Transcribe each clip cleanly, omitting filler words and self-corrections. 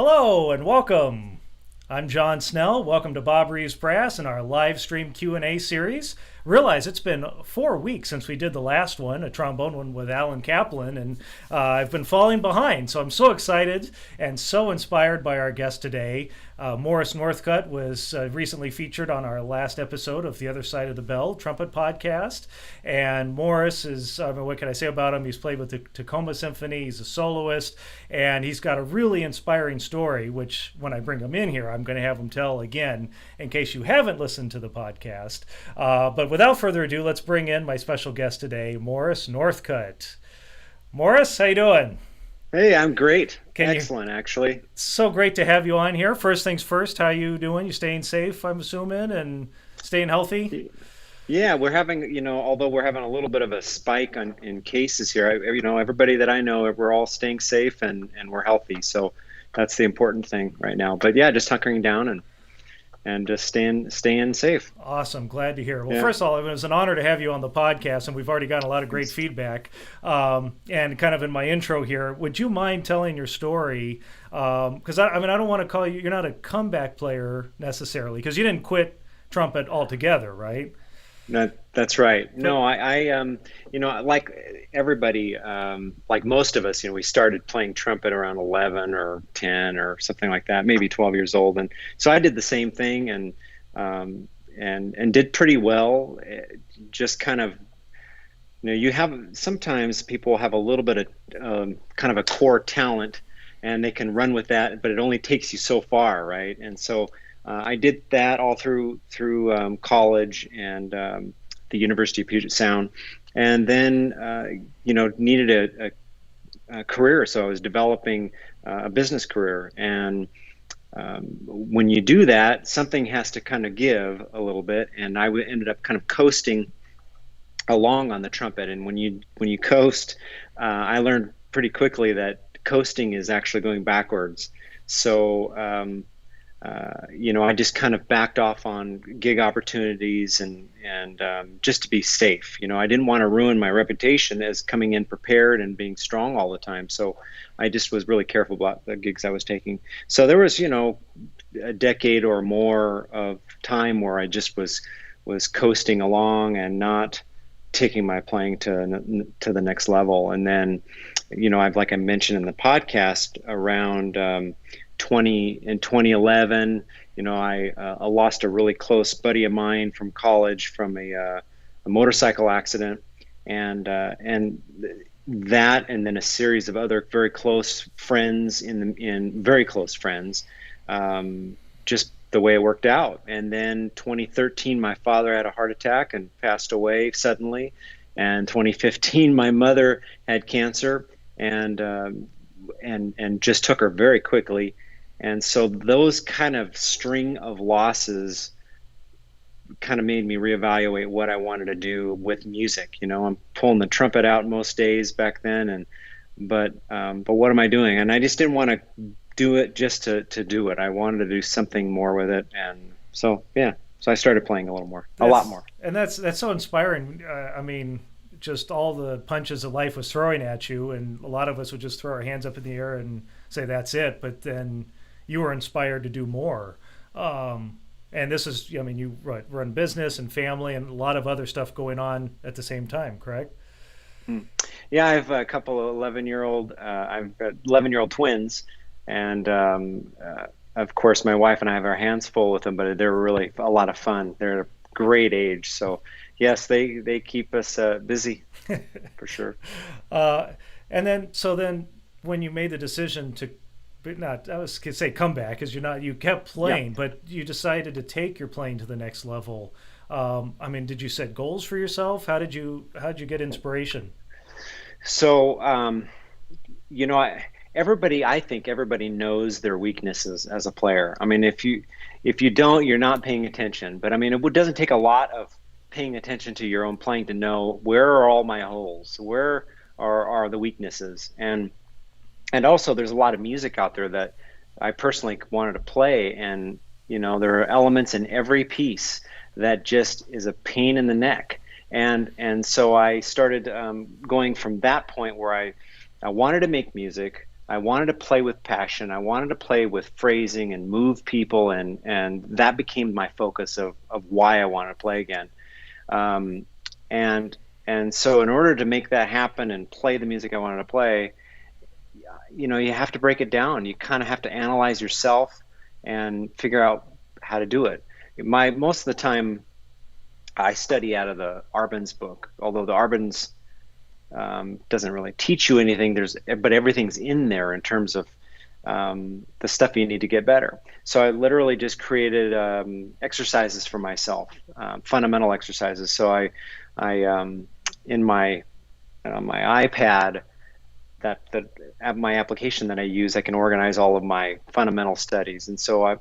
Hello and welcome. I'm John Snell. Welcome to Bob Reeves Brass and our live stream Q&A series. Realize it's been 4 weeks since we did the last one, a trombone one with Alan Kaplan, and I've been falling behind. So I'm so excited and so inspired by our guest today. Morris Northcutt was recently featured on our last episode of The Other Side of the Bell Trumpet podcast. And Morris is, what can I say about him? He's played with the Tacoma Symphony, he's a soloist, and he's got a really inspiring story, which when I bring him in here, I'm going to have him tell again in case you haven't listened to the podcast. But without further ado, let's bring in my special guest today, Morris Northcutt. Morris, how you doing? Hey, I'm great. Excellent, actually. So great to have you on here. First things first, how you doing? You staying safe, I'm assuming, and staying healthy? Yeah, we're having, although we're having a little bit of a spike in cases here, everybody that I know, we're all staying safe and we're healthy. So that's the important thing right now. But yeah, just hunkering down and just staying safe. Awesome. Glad to hear. Well, Yeah. first of all, it was an honor to have you on the podcast, and we've already gotten a lot of great feedback. And kind of in my intro here, would you mind telling your story? Because I don't want to call you, you're not a comeback player necessarily, because you didn't quit trumpet altogether, right? That's right. No, like everybody, like most of us, we started playing trumpet around 11 or 10 or something like that, maybe 12 years old. And so I did the same thing and did pretty well. Just kind of, sometimes people have a little bit of kind of a core talent and they can run with that, but it only takes you so far, right? And so I did that all through college and the University of Puget Sound, and then needed a career. So I was developing a business career, and when you do that, something has to kind of give a little bit, and I ended up kind of coasting along on the trumpet. And when you coast, I learned pretty quickly that coasting is actually going backwards. So I just kind of backed off on gig opportunities and just to be safe. I didn't want to ruin my reputation as coming in prepared and being strong all the time. So I just was really careful about the gigs I was taking. So there was, a decade or more of time where I just was coasting along and not taking my playing to the next level. And then, like I mentioned in the podcast, around in 2011, I lost a really close buddy of mine from college from a motorcycle accident, and that, and then a series of other very close friends very close friends, just the way it worked out. And then 2013, my father had a heart attack and passed away suddenly, and 2015, my mother had cancer and just took her very quickly. And so those kind of string of losses kind of made me reevaluate what I wanted to do with music. I'm pulling the trumpet out most days back then, but what am I doing? And I just didn't want to do it just to do it. I wanted to do something more with it. And so, yeah, so I started playing a lot more. And that's so inspiring. Just all the punches that life was throwing at you, and a lot of us would just throw our hands up in the air and say, that's it. But then you were inspired to do more. And this is, you run business and family and a lot of other stuff going on at the same time, correct? Yeah, I have a couple of 11-year-old, I've got 11-year-old twins. And of course, my wife and I have our hands full with them, but they're really a lot of fun. They're a great age. So yes, they keep us busy for sure. And then when you made the decision to, I was going to say come back, because you kept playing, Yeah. but you decided to take your playing to the next level. Did you set goals for yourself? How did you get inspiration? So, I think everybody knows their weaknesses as a player. If you don't, you're not paying attention. But it doesn't take a lot of paying attention to your own playing to know where are all my holes, where are the weaknesses, and also there's a lot of music out there that I personally wanted to play, and there are elements in every piece that just is a pain in the neck, and so I started going from that point where I wanted to make music. I wanted to play with passion. I wanted to play with phrasing and move people, and that became my focus of why I wanted to play again. Um, and and so in order to make that happen and play the music I wanted to play, you have to break it down. You kind of have to analyze yourself and figure out how to do it. Most of the time, I study out of the Arbenz book, although the Arbenz doesn't really teach you anything. But everything's in there in terms of the stuff you need to get better. So I literally just created exercises for myself, fundamental exercises. So I in my iPad, that my application that I use, I can organize all of my fundamental studies. And so I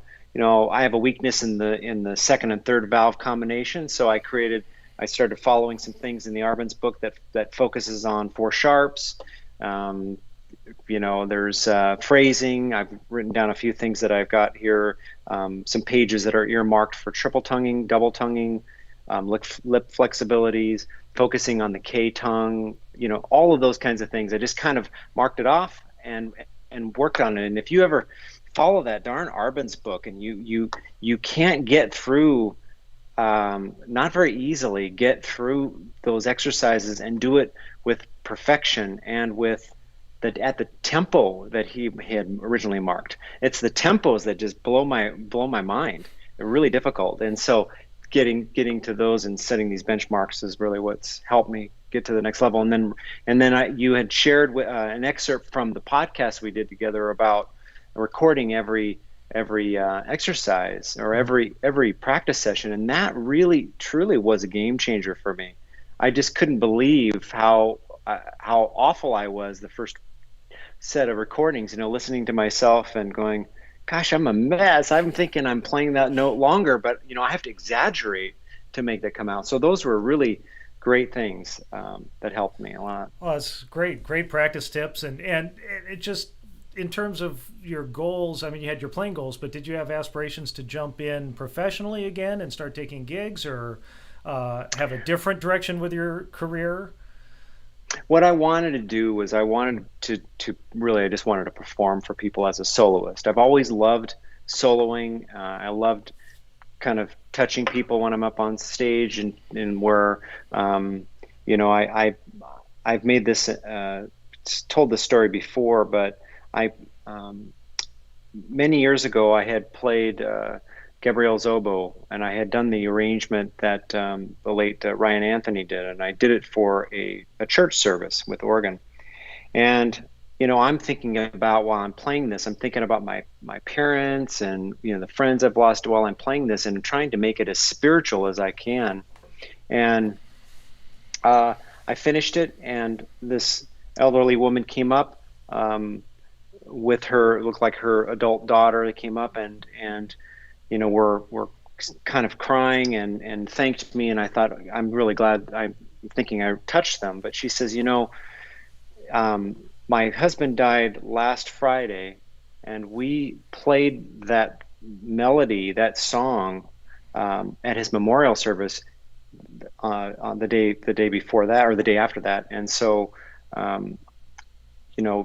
have a weakness in the second and third valve combination. So I started following some things in the Arbenz book that focuses on four sharps. There's phrasing. I've written down a few things that I've got here, some pages that are earmarked for triple tonguing, double tonguing, lip flexibilities, focusing on the K tongue, all of those kinds of things. I just kind of marked it off and worked on it. And if you ever follow that darn Arbenz book and you can't get through, not very easily get through those exercises and do it with perfection and at the tempo that he had originally marked. It's the tempos that just blow my mind. They're really difficult. And so getting to those and setting these benchmarks is really what's helped me get to the next level. And then you had shared an excerpt from the podcast we did together about recording every exercise or every practice session, and that really truly was a game changer for me. I just couldn't believe how awful I was the first set of recordings, listening to myself and going, gosh, I'm a mess. I'm thinking I'm playing that note longer, but I have to exaggerate to make that come out. So those were really great things that helped me a lot. Oh, it's great practice tips, and it just, in terms of your goals, I mean, you had your playing goals, but did you have aspirations to jump in professionally again and start taking gigs, or have a different direction with your career? What I wanted to do was I just wanted to perform for people as a soloist. I've always loved soloing. I loved kind of touching people when I'm up on stage, and where I've made this told this story before, but I many years ago I had played Gabriel's oboe, and I had done the arrangement that the late Ryan Anthony did, and I did it for a church service with organ. And I'm thinking about, while I'm playing this, I'm thinking about my parents and the friends I've lost while I'm playing this, and trying to make it as spiritual as I can. And I finished it, and this elderly woman came up with her, it looked like her adult daughter. They came up and were kind of crying and thanked me. And I thought, I'm really glad. I'm thinking I touched them. But she says, my husband died last Friday, and we played that melody, that song, at his memorial service on the day before that, or the day after that. And so,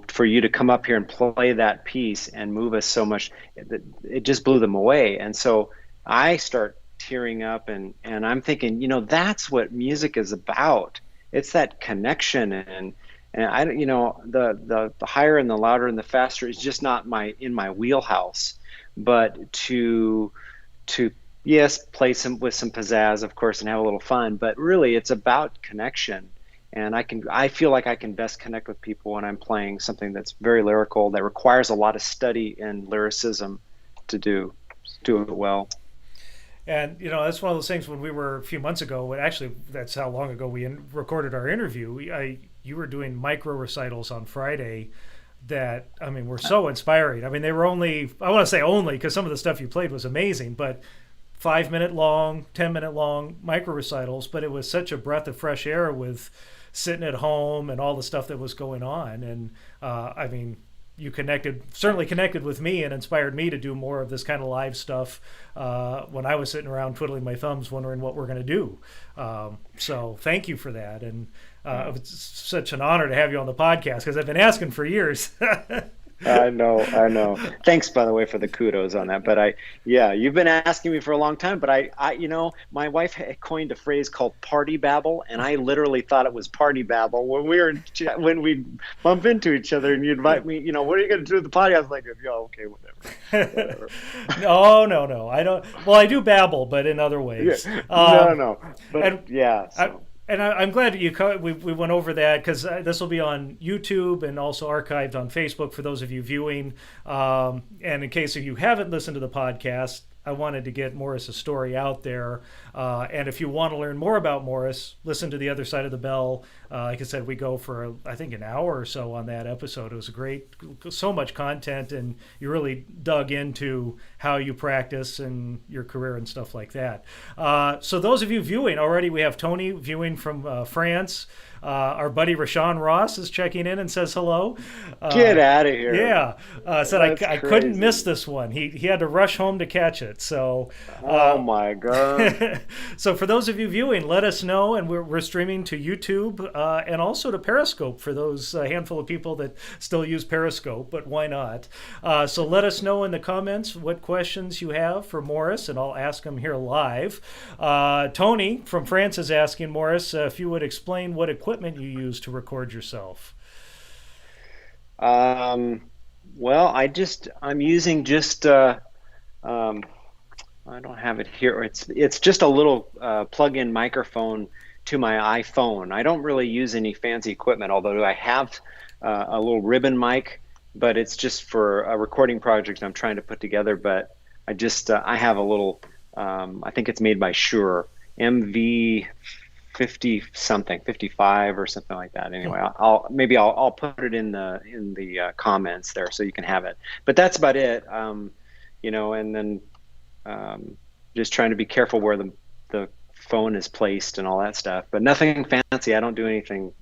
for you to come up here and play that piece and move us so much, it just blew them away. And so I start tearing up, and I'm thinking, that's what music is about. It's that connection, and I, the higher and the louder and the faster is just not in my wheelhouse. But to yes, play with some pizzazz, of course, and have a little fun, but really it's about connection. And I feel like I can best connect with people when I'm playing something that's very lyrical, that requires a lot of study and lyricism to do it well. And that's one of those things. When we were a few months ago, actually that's how long ago we recorded our interview, you were doing micro recitals on Friday that, I mean, were so inspiring. I mean, they were only, I want to say only, because some of the stuff you played was amazing, but 5-minute long, 10-minute long micro recitals, but it was such a breath of fresh air with sitting at home and all the stuff that was going on. And I mean, you certainly connected with me and inspired me to do more of this kind of live stuff when I was sitting around twiddling my thumbs wondering what we're going to do. So thank you for that. And it's such an honor to have you on the podcast, because I've been asking for years. I know, I know. Thanks, by the way, for the kudos on that. But yeah, you've been asking me for a long time. But my wife had coined a phrase called "party babble," and I literally thought it was party babble when when we bump into each other, and you invite me. What are you going to do at the party? I was like, "Yeah, okay, whatever." No, no, no. I don't. Well, I do babble, but in other Yeah, ways. no, no. But And yeah, I, so I'm glad that we went over that because this will be on YouTube and also archived on Facebook for those of you viewing. And in case if you haven't listened to the podcast, I wanted to get Morris's story out there. And if you want to learn more about Morris, listen to The Other Side of the Bell. Like I said, we go for, I think, an hour or so on that episode. It was so much content, and you really dug into how you practice and your career and stuff like that. So those of you viewing, already we have Tony viewing from France. Our buddy Rashawn Ross is checking in and says hello. get out of here. Yeah, said That's I couldn't crazy. miss this one. He had to rush home to catch it. So, Oh my God. so for those of you viewing, let us know, and we're streaming to YouTube and also to Periscope for those handful of people that still use Periscope. But why not? So let us know in the comments what questions you have for Morris, and I'll ask them here live. Tony from France is asking Morris if you would explain what equipment you use to record yourself. Um, well, I'm using just um, I don't have it here. It's just a little plug-in microphone to my iPhone. I don't really use any fancy equipment, although I have a little ribbon mic, but it's just for a recording project I'm trying to put together. But I have a little I think it's made by Shure MV 50 something 55 or something like that. Anyway, I'll put it in the comments there so you can have it. But that's about it. And then just trying to be careful where the phone is placed and all that stuff. But nothing fancy. I don't do anything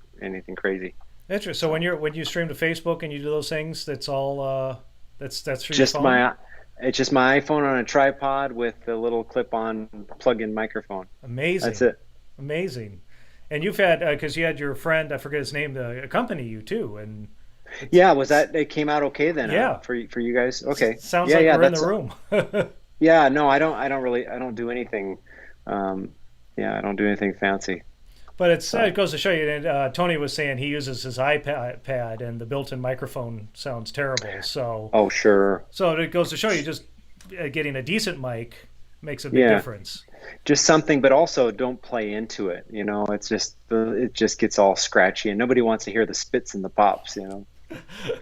crazy. Interesting. So when you stream to Facebook and you do those things, that's all that's through your Just phone. it's just my iPhone on a tripod with a little clip-on plug-in microphone. Amazing. That's it. Amazing. And you've had because you had your friend, I forget his name, to accompany you too, and Yeah, it came out okay then? yeah, For you guys? Okay. sounds Yeah, like yeah, we're in the that's room. yeah, no, I don't do anything yeah, I don't do anything fancy. But it So, goes to show you. And Tony was saying he uses his iPad, and the built-in microphone sounds terrible. oh, sure. So it goes to show you just getting a decent mic makes a big Yeah. difference. Just something, but also don't play into it. It just gets all scratchy, and nobody wants to hear the spits and the pops.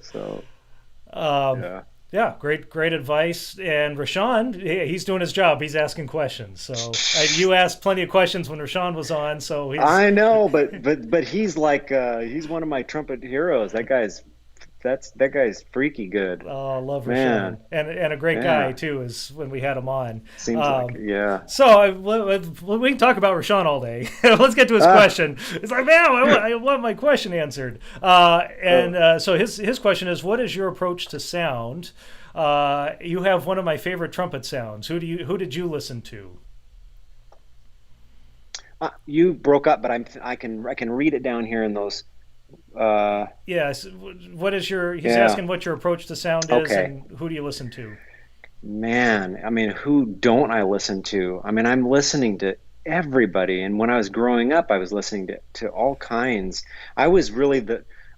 So, Um, yeah. yeah, great advice. And Rashawn, he's doing his job. He's asking questions. So you asked plenty of questions when Rashawn was on. So I know, but he's like he's one of my trumpet heroes. That guy's freaky good. I love Rashawn, Man. and a great guy Yeah. too. Is when we had him on. Seems like it. Yeah. So we can talk about Rashawn all day. Let's get to his Ah, question. It's like, man, I want my question answered. So his question is, what is your approach to sound? You have one of my favorite trumpet sounds. Who did you listen to? you broke up, but I can read it down here in those. Yes. What is your? He's Yeah. asking what your approach to sound is, Okay. and who do you listen to? Man, I mean, who don't I listen to? I mean, I'm listening to everybody. And when I was growing up, I was listening to all kinds. I was really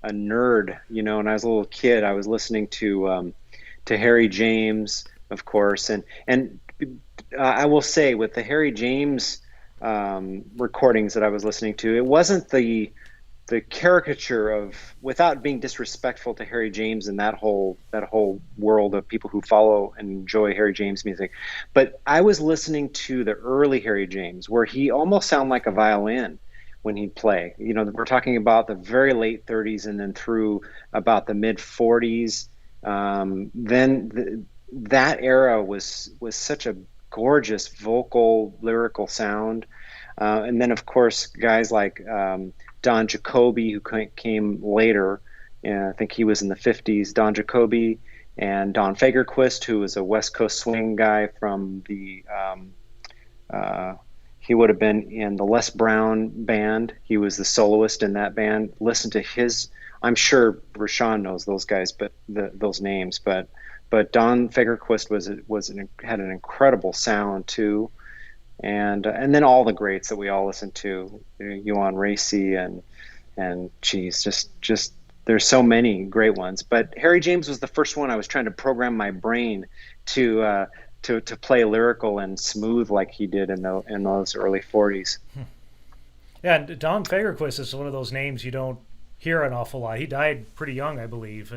a nerd, when I was a little kid. I was listening to Harry James, of course, and I will say with the Harry James recordings that I was listening to, it wasn't the caricature of, without being disrespectful to Harry James and that whole world of people who follow and enjoy Harry James music, but I was listening to the early Harry James where he almost sounded like a violin when he'd play. We're talking about the very late 30s and then through about the mid 40s. That era was such a gorgeous vocal lyrical sound. And then of course guys like Don Jacoby, who came later, I think he was in the 50s, Don Jacoby, and Don Fagerquist, who was a West Coast swing guy from He would have been in the Les Brown band. He was the soloist in that band. Listen to his. I'm sure Rashawn knows those guys, but those names. But Don Fagerquist had an incredible sound too, and then all the greats that we all listened to, Yuan Racy and geez, just there's so many great ones. But Harry James was the first one I was trying to program my brain to play lyrical and smooth like he did in those early 40s. Yeah, and Don Fagerquist is one of those names you don't hear an awful lot. He died pretty young, I believe,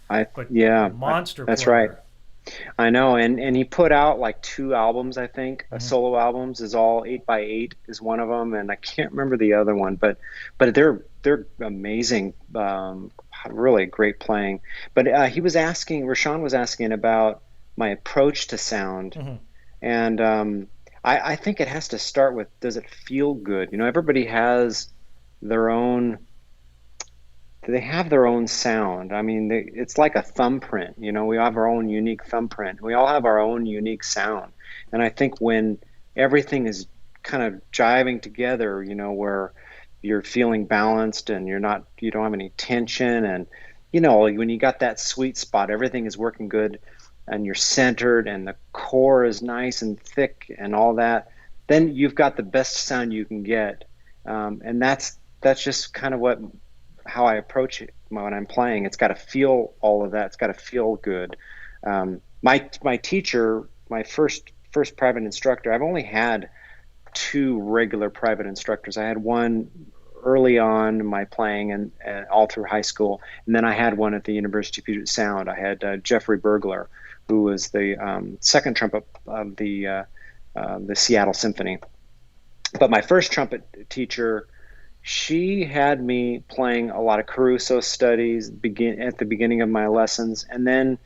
but Yeah, monster that's player. right. I know, and he put out like two albums, I think, Mm-hmm. solo albums. Is all 8x8 is one of them, and I can't remember the other one, but they're amazing, really great playing. But Rashawn was asking about my approach to sound, Mm-hmm. and I think it has to start with, does it feel good? Everybody has their own they have their own sound. I mean, it's like a thumbprint. We have our own unique thumbprint. We all have our own unique sound. And I think when everything is kind of jiving together, where you're feeling balanced and you don't have any tension, and when you got that sweet spot, everything is working good, and you're centered, and the core is nice and thick, and all that, then you've got the best sound you can get. And that's just kind of how I approach it when I'm playing. It's got to feel all of that. It's got to feel good. My teacher, my first private instructor, I've only had two regular private instructors. I had one early on in my playing and all through high school, and then I had one at the University of Puget Sound. I had Jeffrey Bergler, who was the second trumpet of the Seattle Symphony. But my first trumpet teacher, she had me playing a lot of Caruso studies at the beginning of my lessons, and then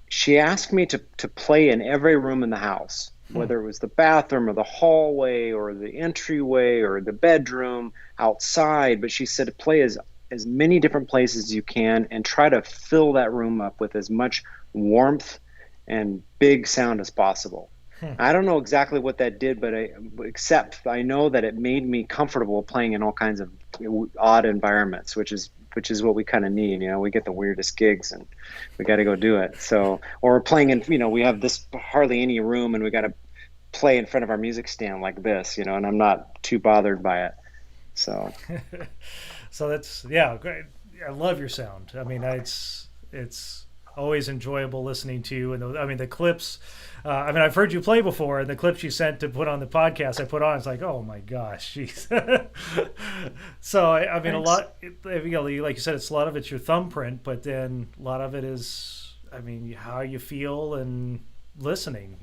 she asked me to play in every room in the house, whether it was the bathroom or the hallway or the entryway or the bedroom, outside. But she said to play as many different places as you can and try to fill that room up with as much warmth and big sound as possible. I don't know exactly what that did, but except I know that it made me comfortable playing in all kinds of odd environments, which is what we kind of need. We get the weirdest gigs and we got to go do it. So, or we're playing in, we have this hardly any room and we got to play in front of our music stand like this, and I'm not too bothered by it. So, So that's, yeah, great. I love your sound. I mean, it's always enjoyable listening to you. And I mean, the clips, I've heard you play before, and the clips you sent to put on the podcast I put on, it's like, oh my gosh, jeez. So, I mean, thanks. a lot, like you said, a lot of it's your thumbprint, but then a lot of it is, how you feel and listening.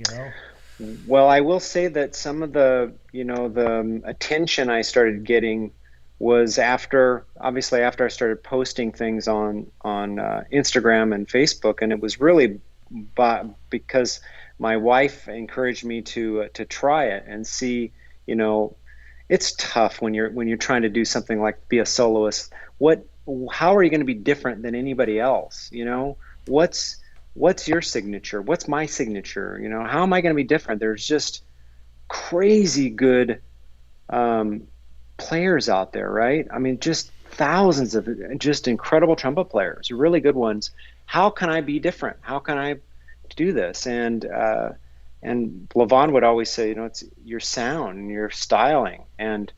Well, I will say that some of the attention I started getting was obviously after I started posting things on Instagram and Facebook, and it was really because my wife encouraged me to try it and see. It's tough when you're trying to do something like be a soloist. How are you going to be different than anybody else? What's your signature? What's my signature? How am I going to be different? There's just crazy good players out there, right? I mean, just thousands of just incredible trumpet players, really good ones. How can I be different? How can I do this? And Levon would always say, it's your sound and your styling, and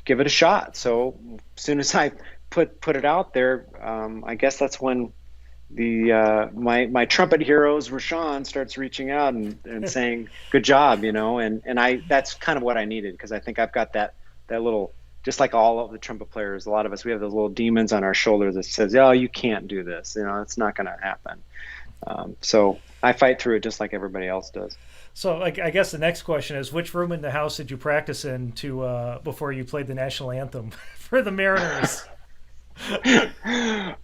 give it a shot. So as soon as I put it out there, I guess that's when my trumpet heroes, Rashawn, starts reaching out and saying, good job, and that's kind of what I needed, because I think I've got that little, just like all of the trumpet players, a lot of us, we have those little demons on our shoulder that says, oh, you can't do this, it's not going to happen. So I fight through it just like everybody else does. So, I guess the next question is, which room in the house did you practice in before you played the national anthem for the Mariners?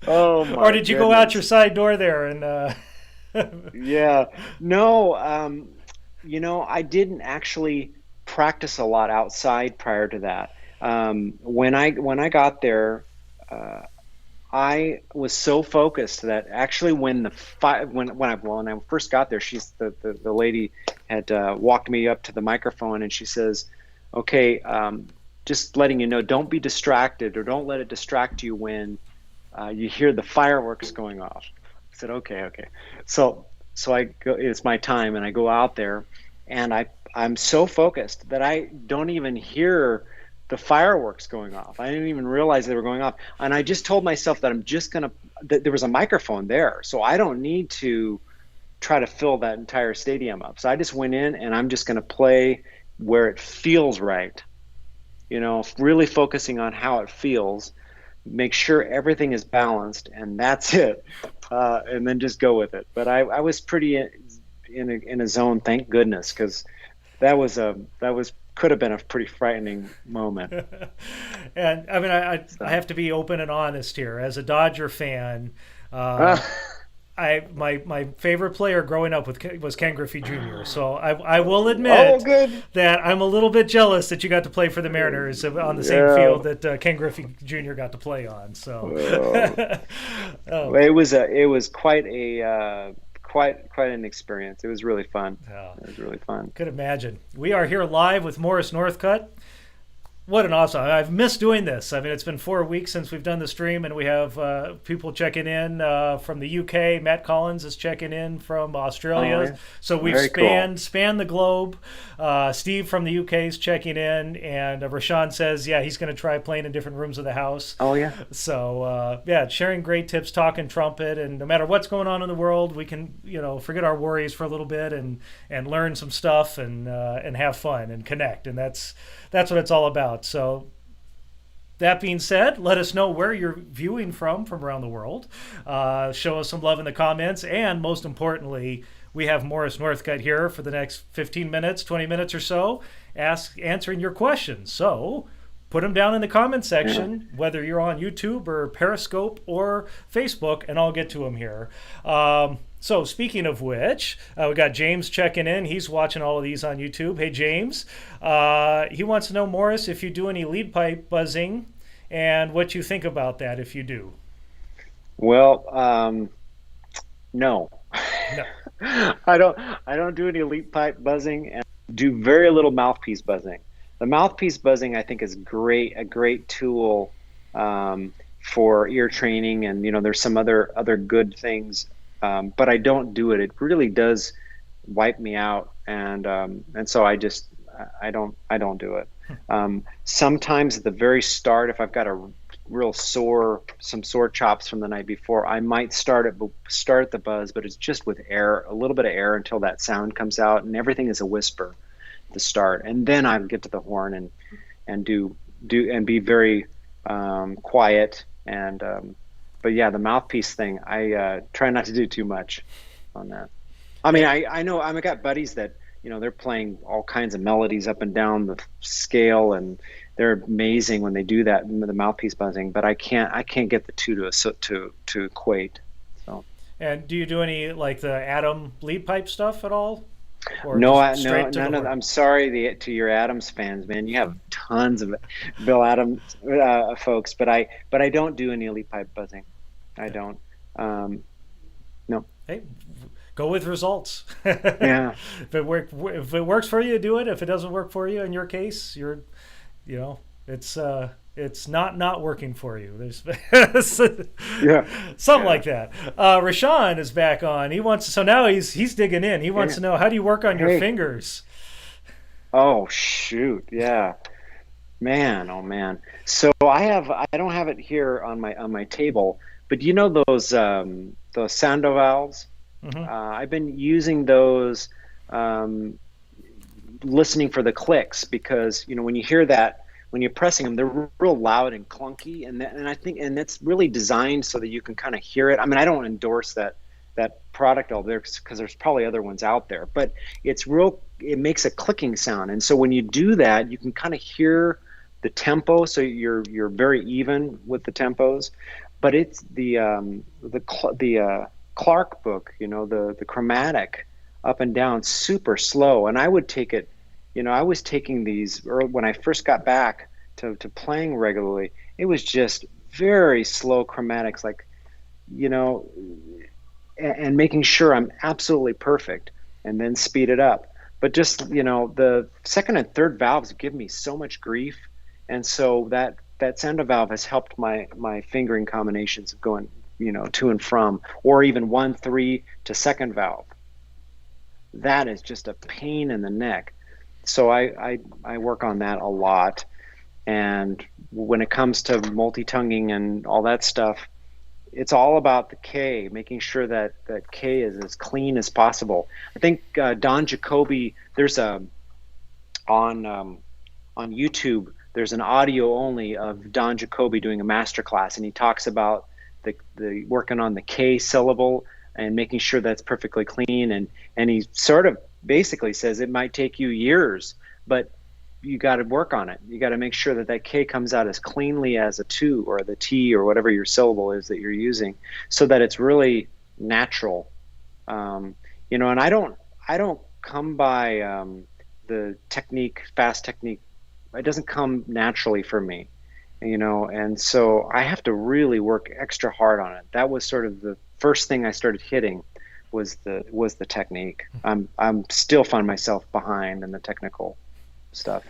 Oh Or my did you go out your goodness. side door there and Yeah. No, I didn't actually practice a lot outside prior to that. When I got there, I was so focused that actually when when I first got there, she's the lady had walked me up to the microphone and she says, "Okay, just letting you know, don't be distracted or don't let it distract you when you hear the fireworks going off." I said, "Okay, okay." So I go. It's my time, and I go out there, and I'm so focused that I don't even hear the fireworks going off. I didn't even realize they were going off. And I just told myself that I'm just gonna that there was a microphone there, so I don't need to try to fill that entire stadium up. So I just went in and I'm just gonna play where it feels right. Really focusing on how it feels, make sure everything is balanced, and that's it. And then just go with it. But I was pretty in a zone, thank goodness, because that was could have been a pretty frightening moment. And I mean, I So. have to be open and honest here. As a Dodger fan, uh, Ah, my favorite player growing up was Ken Griffey Jr. So I will oh, admit good. that I'm a little bit jealous that you got to play for the Mariners on the same Yeah. field that Ken Griffey Jr. got to play on. So, Well, oh, it was quite a quite an experience. It was really fun. yeah, It was really fun. could imagine. We are here live with Morris Northcutt. What an awesome! I've missed doing this. I mean, it's been 4 weeks since we've done the stream, and we have people checking in from the UK. Matt Collins is checking in from Oh, Australia. yeah. So we've Very cool. spanned the globe. Steve from the UK is checking in, and Rashawn says, yeah, he's going to try playing in different rooms of the house. Oh, yeah. So yeah, sharing great tips, talking trumpet, and no matter what's going on in the world, we can forget our worries for a little bit and learn some stuff and have fun and connect, and that's what it's all about. So that being said, let us know where you're viewing from around the world. Show us some love in the comments, and most importantly, we have Morris Northcutt here for the next 15 minutes, 20 minutes or so, answering your questions. So put them down in the comment Yeah. section, whether you're on YouTube or Periscope or Facebook, and I'll get to them here. So speaking of which, we got James checking in. He's watching all of these on YouTube. Hey, James. He wants to know, Morris, if you do any lead pipe buzzing and what you think about that if you do. Well, no. No. I don't do any leak pipe buzzing and do very little mouthpiece buzzing. The mouthpiece buzzing I think is a great tool for ear training, and there's some other good things, but I don't do it. It really does wipe me out, and so I don't do it. Sometimes at the very start, if I've got some sore chops from the night before, I might start the buzz, but it's just with air, a little bit of air until that sound comes out, and everything is a whisper at the start, and then I get to the horn and do and be very quiet but yeah, the mouthpiece thing, I try not to do too much on that. I mean, I know I've got buddies that they're playing all kinds of melodies up and down the scale, and they're amazing when they do that with the mouthpiece buzzing. But I can't get the two to equate. So And do you do any like the Atom lead pipe stuff at all? Or no, just no, straight to the none of. horn? I'm sorry to your Adams fans, man. You have tons of Bill Adams folks, but I don't do any elite pipe buzzing. I don't. No. Hey, go with results. Yeah. If it works for you, do it. If it doesn't work for you, in your case, it's not working for you. There's Yeah. something Yeah. like that. Rashawn is back on. So now he's digging in. He wants Yeah. to know, how do you work on your Hey. fingers? Oh shoot. Yeah. Man, oh man. So I don't have it here on my table, but those sounder valves. Hmm. I've been using those, um, listening for the clicks, because when you hear that, when you're pressing them, they're real loud and clunky, and I think it's really designed so that you can kind of hear it. I mean, I don't endorse that product out there because there's probably other ones out there, but it makes a clicking sound, and so when you do that, you can kind of hear the tempo, so you're very even with the tempos. But it's the Clark book, the chromatic up and down, super slow. And I would take it, I was taking these early, when I first got back to playing regularly. It was just very slow chromatics, like, you know, and making sure I'm absolutely perfect and then speed it up. But just, the second and third valves give me so much grief. And so that sender valve has helped my fingering combinations of going, to and from, or even 1-3 to second valve. That is just a pain in the neck. So I work on that a lot. And when it comes to multi-tonguing and all that stuff, it's all about the K, making sure that K is as clean as possible. I think Don Jacoby, there's a on YouTube, there's an audio only of Don Jacoby doing a master class, and he talks about the working on the K syllable and making sure that's perfectly clean. And he sort of basically says it might take you years, but you got to work on it. You got to make sure that K comes out as cleanly as a two or the T or whatever your syllable is that you're using, so that it's really natural. And I don't come by the technique, fast technique. It doesn't come naturally for me, and so I have to really work extra hard on it. That was sort of the first thing I started hitting, was the technique. I'm still find myself behind in the technical stuff.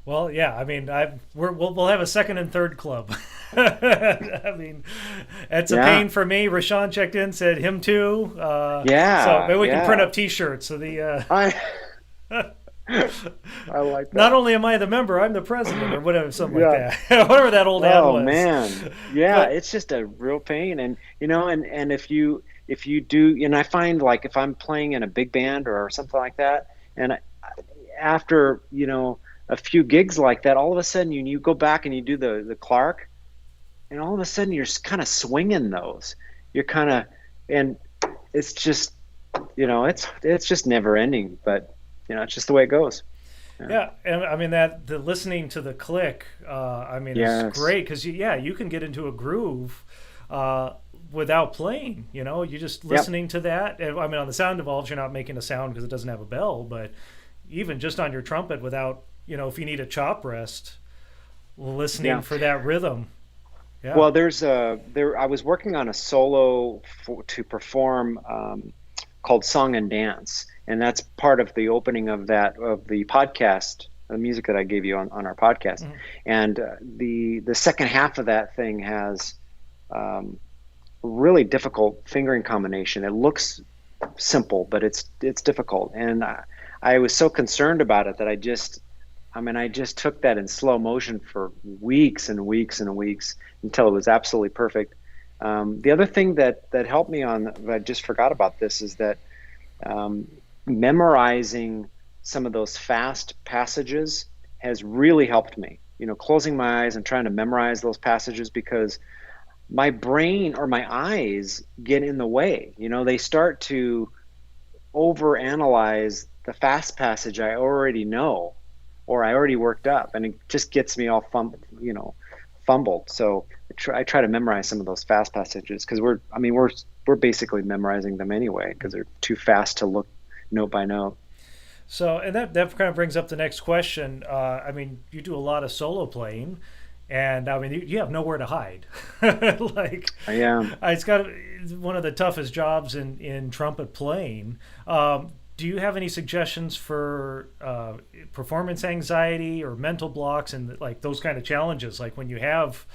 Well, yeah, I mean, we'll have a second and third club. I mean, it's a Yeah, pain for me. Rashawn checked in, said him too. So yeah, maybe we can print yeah. up T-shirts. So the I I like not that. only am I the member, I'm the president, or whatever, something like Yeah. that. Whatever that old ad Oh was. man. Yeah, But it's just a real pain. And and if you do, I find, like, if I'm playing in a big band or something like that, and after, a few gigs like that, all of a sudden you go back and you do the Clark, and all of a sudden you're kind of swinging those. You're kind of, and it's just, it's just never ending, but it's just the way it goes. Yeah. yeah, and I mean that the listening to the click, I mean, is Yes. great because you can get into a groove uh, without playing. You just Yep. listening to that. And, I mean, on the sound evolves, you're not making a sound because it doesn't have a bell, but even just on your trumpet, without if you need a chop rest, listening Yeah. for that rhythm. Yeah. Well, I was working on a solo to perform, called Song and Dance, and that's part of the opening of the podcast, the music that I gave you on our podcast. Mhm. And the second half of that thing has, um, really difficult fingering combination. It looks simple, but it's difficult. And I was so concerned about it that I just took that in slow motion for weeks and weeks and weeks until it was absolutely perfect. The other thing that helped me I just forgot about this, is that, um, memorizing some of those fast passages has really helped me. Closing my eyes and trying to memorize those passages, because my brain or my eyes get in the way. They start to overanalyze the fast passage I already know, or I already worked up, and it just gets me all fumbled. So I try to memorize some of those fast passages, because we're basically memorizing them anyway, because they're too fast to look note by note. So, and that kind of brings up the next question. I mean, you do a lot of solo playing, and I mean, you have nowhere to hide. Like, I am. it's got one of the toughest jobs in trumpet playing. Do you have any suggestions for performance anxiety or mental blocks and like those kind of challenges, like when you have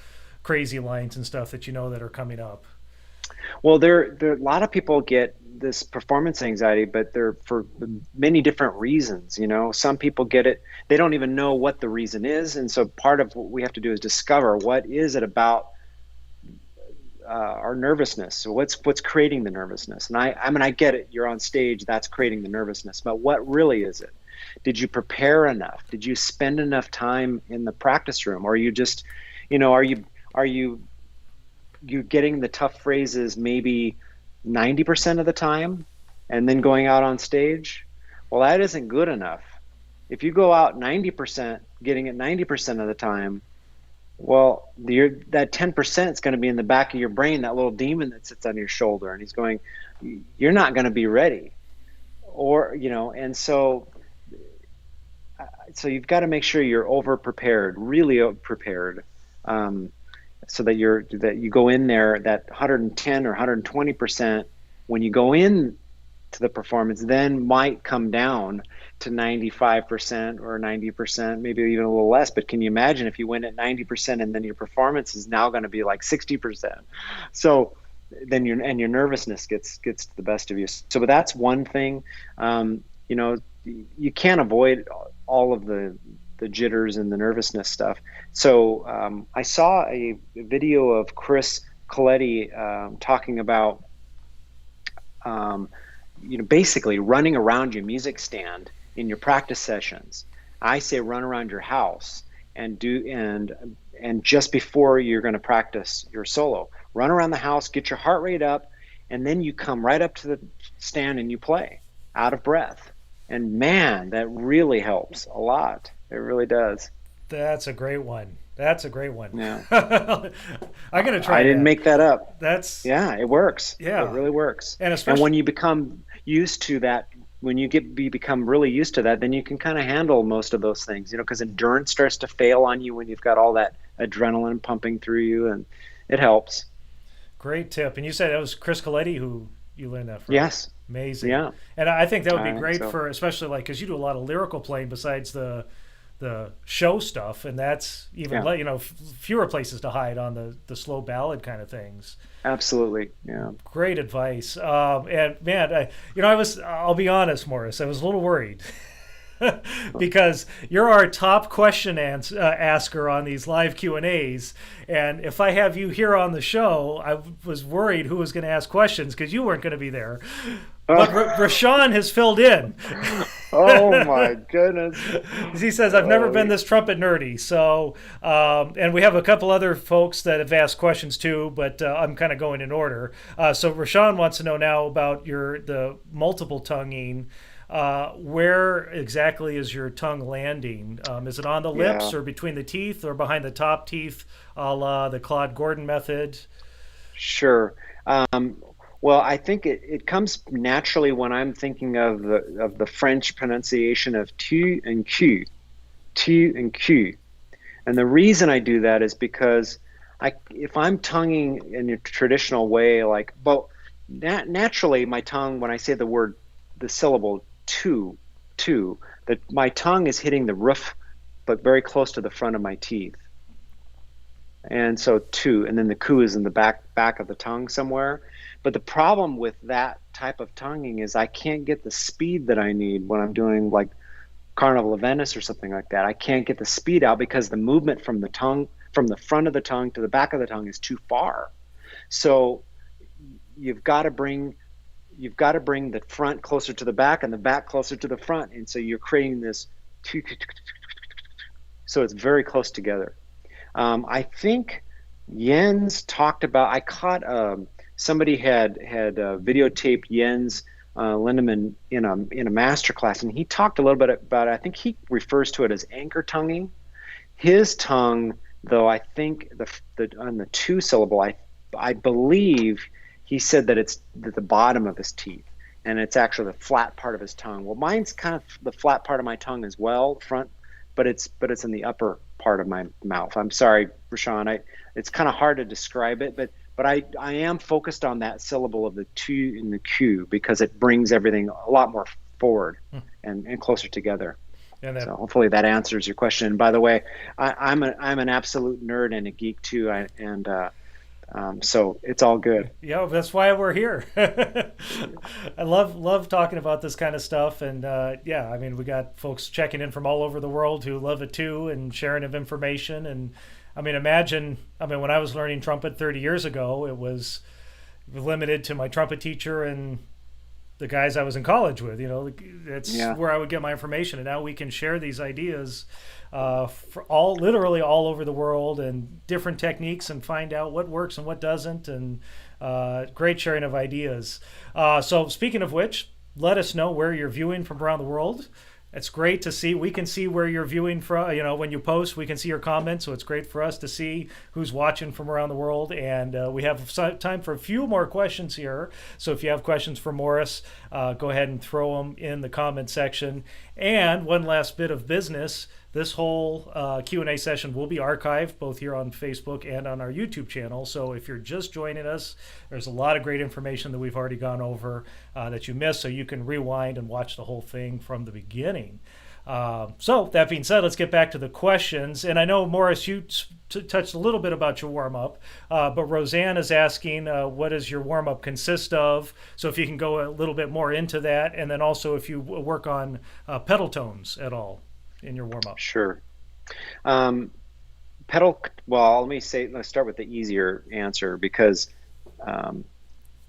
crazy lines and stuff that that are coming up? Well, there a lot of people get this performance anxiety, but they're for many different reasons. Some people get it; they don't even know what the reason is, and so part of what we have to do is discover what is it about our nervousness. So what's creating the nervousness? And I get it. You're on stage, that's creating the nervousness, but what really is it? Did you prepare enough? Did you spend enough time in the practice room, or are you just, are you getting the tough phrases maybe 90% of the time and then going out on stage? Well, that isn't good enough. If you go out 90%, getting it 90% of the time, well, that 10% is going to be in the back of your brain, that little demon that sits on your shoulder, and he's going, you're not going to be ready. And so you've got to make sure you're over prepared, really prepared. Um, so that you go in there, that 110 or 120%, when you go in to the performance, then might come down to 95% or 90%, maybe even a little less. But can you imagine if you went at 90% and then your performance is now going to be like 60%? So then your nervousness gets the best of you. So that's one thing. You know, you can't avoid all of the jitters and the nervousness stuff. So I saw a video of Chris Coletti talking about basically running around your music stand in your practice sessions. I say run around your house and just before you're going to practice your solo, run around the house, get your heart rate up, and then you come right up to the stand and you play out of breath. And man, that really helps a lot. It really does. That's a great one. That's a great one. Yeah. I'm gonna try. I didn't make that up. That's Yeah, it works. Yeah. It really works. And And especially when you become used to that, when you become really used to that, then you can kind of handle most of those things, because endurance starts to fail on you when you've got all that adrenaline pumping through you, and it helps. great tip. And you said that was Chris Coletti who you learned that from. Yes. Amazing. Yeah. And I think that would be I think great so. for, especially like, because you do a lot of lyrical playing besides the show stuff, and that's even Yeah. fewer places to hide on the slow ballad kind of things. Absolutely. Yeah. Great advice. And man, I'll be honest, Morris, I was a little worried. Because you're our top question asker on these live Q&As, and if I have you here on the show, I was worried who was going to ask questions because you weren't going to be there. But Rashawn has filled in. Oh my goodness. He says, I've never Oh, been this trumpet nerdy. So, and we have a couple other folks that have asked questions too, but I'm kind of going in order. So Rashawn wants to know now about the multiple tonguing. Where exactly is your tongue landing? Is it on the lips Yeah. or between the teeth or behind the top teeth, a la the Claude Gordon method? Sure. Well, I think it comes naturally when I'm thinking of the French pronunciation of tu and q. And the reason I do that is because if I'm tonguing in a traditional way, like, well, naturally my tongue, when I say the syllable two, that my tongue is hitting the roof, but very close to the front of my teeth. And so two, and then the ku is in the back of the tongue somewhere. But the problem with that type of tonguing is I can't get the speed that I need when I'm doing like Carnival of Venice or something like that. I can't get the speed out because the movement from the tongue, from the front of the tongue to the back of the tongue is too far. So you've got to bring the front closer to the back and the back closer to the front. And so you're creating this, so it's very close together. I think Jens talked about, I caught, somebody had videotaped Jens Lindemann in a master class, and he talked a little bit about it. I think he refers to it as anchor tonguing. His tongue, though, I think on the two syllable, I believe he said that it's at the bottom of his teeth, and it's actually the flat part of his tongue. Well, mine's kind of the flat part of my tongue as well, front, but it's in the upper part of my mouth. I'm sorry, Rashawn. It's kind of hard to describe it, but I am focused on that syllable of the tu and the q because it brings everything a lot more forward and closer together. And So hopefully that answers your question. And by the way, I'm an absolute nerd and a geek too, so it's all good. yeah, that's why we're here. I love talking about this kind of stuff, and yeah, I mean, we got folks checking in from all over the world who love it too, and sharing of information. And I mean, when I was learning trumpet 30 years ago, it was limited to my trumpet teacher and the guys I was in college with. That's where I would get my information, and now we can share these ideas for literally all over the world, and different techniques, and find out what works and what doesn't, and great sharing of ideas. So speaking of which, let us know where you're viewing from around the world. It's great to see. We can see where you're viewing from. When you post, we can see your comments. So it's great for us to see who's watching from around the world. And we have time for a few more questions here. So if you have questions for Morris, go ahead and throw them in the comment section. And one last bit of business. This whole Q&A session will be archived both here on Facebook and on our YouTube channel. So if you're just joining us, there's a lot of great information that we've already gone over that you missed, so you can rewind and watch the whole thing from the beginning. So that being said, let's get back to the questions. And I know, Morris, you touched a little bit about your warm-up, but Roseanne is asking, what does your warm-up consist of? So if you can go a little bit more into that, and then also if you work on pedal tones at all in your warm-up. Sure. Um, well, let's start with the easier answer because,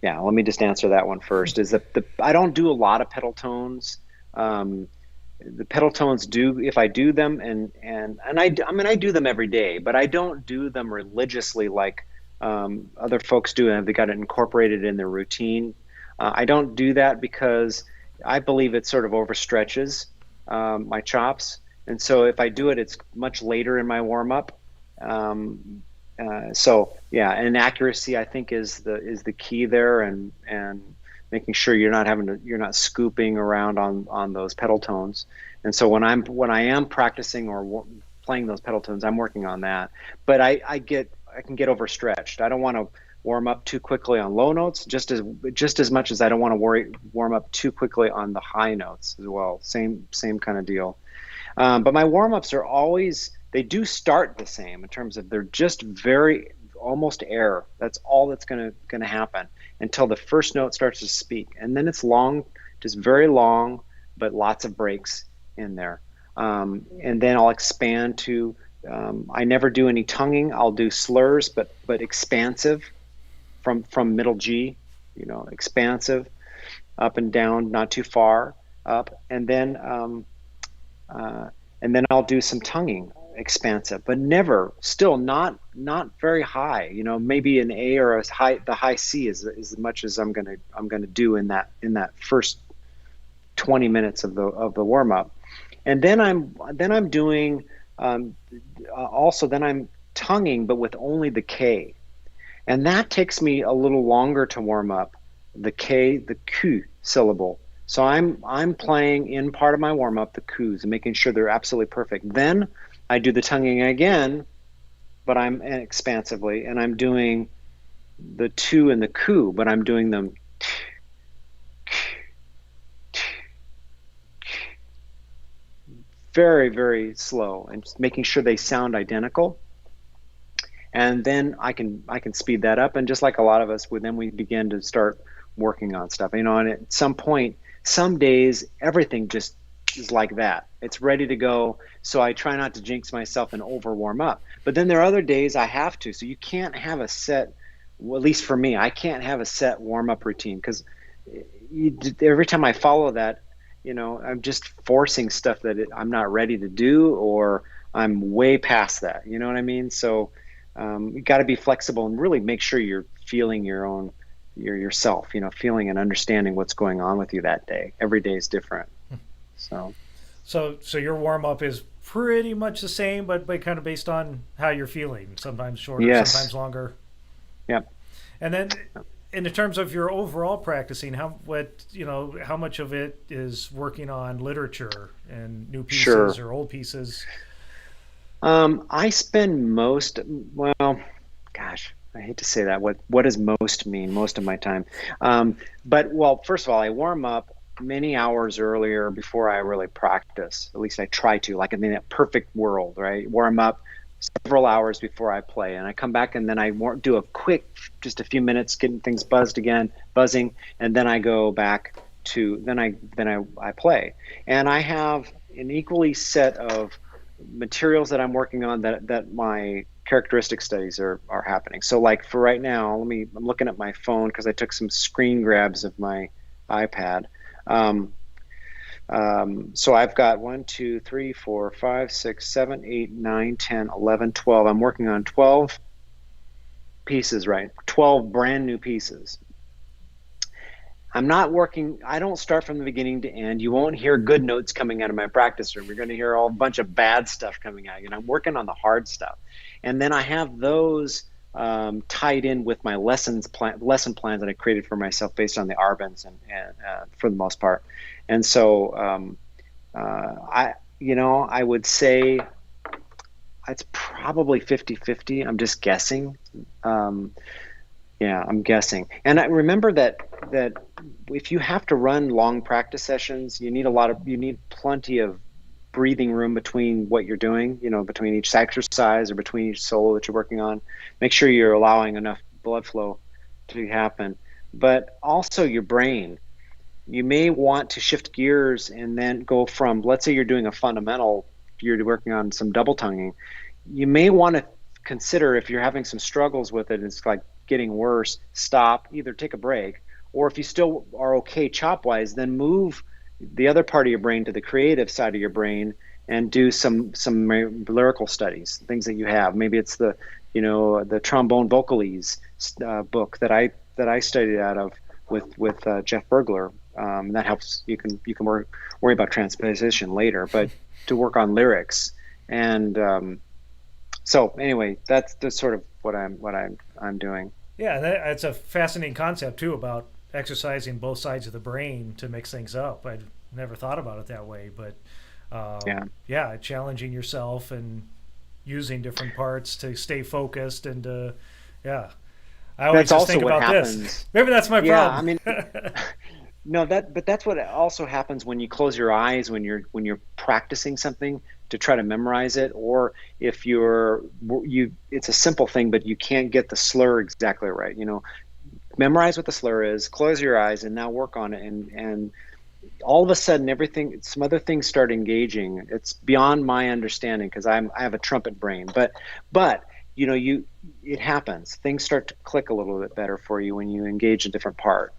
yeah, let me just answer that one first. Is that I don't do a lot of pedal tones. The pedal tones do, if I do them, I do them every day, but I don't do them religiously like other folks do, and they got it incorporated in their routine. I don't do that because I believe it sort of overstretches my chops, and so if I do it, it's much later in my warm up. So yeah, and accuracy I think is the key there, and making sure you're not scooping around on those pedal tones. And so when I am practicing or playing those pedal tones, I'm working on that. But I can get overstretched. I don't want to warm up too quickly on low notes, just as much as I don't want to warm up too quickly on the high notes as well. Same kind of deal. But my warm ups they do start the same in terms of they're just very almost air. That's all that's gonna happen until the first note starts to speak, and then it's long, just very long, but lots of breaks in there. And then I'll expand to. I never do any tonguing. I'll do slurs, but expansive from middle G, expansive, up and down, not too far up, and then I'll do some tonguing, expansive, but still not very high. Maybe an A or the high C is as much as I'm gonna do in that first 20 minutes of the warm up, and then I'm doing also then I'm tonguing, but with only the K, and that takes me a little longer to warm up the K, the Q syllable. So I'm playing in part of my warm up the Qs and making sure they're absolutely perfect. Then I do the tonguing again, but I'm expansively, and I'm doing the tu and the ku, but I'm doing them very, very slow and just making sure they sound identical. And then I can speed that up, and just like a lot of us, then we begin to start working on stuff. And at some point, some days everything just is like that. It's ready to go. So I try not to jinx myself and over warm up. But then there are other days I have to. So you can't have a set, well, at least for me, I can't have a set warm up routine, because every time I follow that, I'm just forcing stuff that I'm not ready to do, or I'm way past that. You know what I mean? So you got to be flexible and really make sure you're feeling yourself, feeling and understanding what's going on with you that day. Every day is different. So your warm up is pretty much the same, but kind of based on how you're feeling. Sometimes shorter, yes. Sometimes longer. Yep. And then, in terms of your overall practicing, how much of it is working on literature and new pieces or old pieces? I spend gosh, I hate to say that. What does most mean? Most of my time. But first of all, I warm up many hours earlier before I really practice. At least I try to. Like in that perfect world, right? Warm up several hours before I play, and I come back and then I do a quick, just a few minutes, getting things buzzing, and then I go back to then I play, and I have an equally set of materials that I'm working on that my characteristic studies are happening. So like for right now, I'm looking at my phone because I took some screen grabs of my iPad. So I've got 1, 2, 3, 4, 5, 6, 7, 8, 9, 10, 11, 12. I'm working on 12 pieces, right? 12 brand new pieces. I don't start from the beginning to end. You won't hear good notes coming out of my practice room. You're going to hear a bunch of bad stuff coming out. I'm working on the hard stuff. And then I have those tied in with my lesson plans that I created for myself based on the Arbans and for the most part. And so I would say it's probably 50-50. I'm just guessing. Um, yeah, I'm guessing. And I remember that if you have to run long practice sessions, you need plenty of breathing room between what you're doing, between each exercise or between each solo that you're working on. Make sure you're allowing enough blood flow to happen. But also your brain. You may want to shift gears and then go from, let's say you're doing a fundamental, you're working on some double tonguing. You may want to consider, if you're having some struggles with it, it's like getting worse, stop, either take a break, or if you still are okay chop wise, then move the other part of your brain to the creative side of your brain and do some lyrical studies, things that you have. Maybe it's the trombone vocalese book that I studied out of with Jeff Bergler. That helps. You can worry about transposition later, but to work on lyrics. And so anyway, that's sort of what I'm doing. Yeah, that's a fascinating concept too about exercising both sides of the brain to mix things up. I'd never thought about it that way, but Yeah, yeah, challenging yourself and using different parts to stay focused and yeah. I always that's just also think what about this. happens. Maybe that's my Yeah, I problem. mean, no, but that's what also happens when you close your eyes when you're practicing something to try to memorize it, or if it's a simple thing, but you can't get the slur exactly right. Memorize what the slur is, close your eyes, and now work on it, and all of a sudden some other things start engaging. It's beyond my understanding because I have a trumpet brain, but it happens. Things start to click a little bit better for you when you engage a different part.